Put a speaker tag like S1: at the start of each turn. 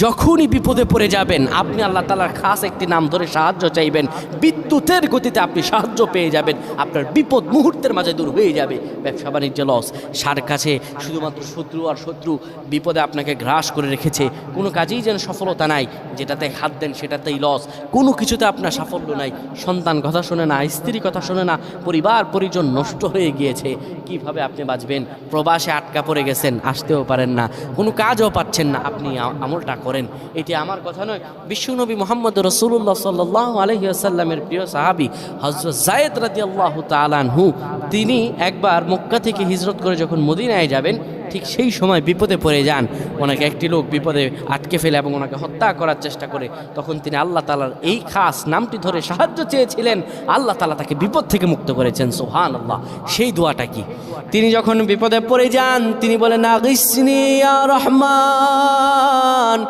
S1: যখনই বিপদে পড়ে যাবেন আপনি আল্লাহ তাআলার খাস একটি নাম ধরে সাহায্য চাইবেন, বিদ্যুতের গতিতে আপনি সাহায্য পেয়ে যাবেন, আপনার বিপদ মুহূর্তের মাঝে দূর হয়ে যাবে। ব্যবসা বাণিজ্য লস, সার কাছে শুধুমাত্র শত্রু আর শত্রু বিপদে আপনাকে গ্রাস করে রেখেছে, কোনো কাজেই যেন সফলতা নাই, যেটাতে হাত দেন সেটাতেই লস, কোনো কিছুতে আপনার সাফল্য নাই, সন্তান কথা শোনে না, স্ত্রী কথা শোনে না, পরিবার পরিজন নষ্ট হয়ে গিয়েছে, কিভাবে আপনি বাঁচবেন? প্রবাসে আটকা পড়ে গেছেন, আসতেও পারেন না, কোনো কাজও পাচ্ছেন না, আপনি আমলটা করেন। এটি আমার কথা নয়, বিশ্বনবী মুহাম্মদ রাসূলুল্লাহ সাল্লাল্লাহু আলাইহি ওয়াসাল্লামের প্রিয় সাহাবী হযরত যায়েদ রাদিয়াল্লাহু তাআলা আনহু, তিনি একবার মক্কা থেকে হিজরত করে যখন মদিনায় যাবেন, ঠিক সেই সময় বিপদে পড়ে যান। ওনাকে একটি লোক বিপদে আটকে ফেলে এবং ওনাকে হত্যা করার চেষ্টা করে। তখন তিনি আল্লাহ তাআলার এই খাস নামটি ধরে সাহায্য চেয়েছিলেন, আল্লাহ তাআলা তাকে বিপদ থেকে মুক্ত করেছেন। সুবহানাল্লাহ। সেই দোয়াটা কি? তিনি যখন বিপদে পড়ে যান তিনি বলেন, আগিসনি ইয়া রহমান।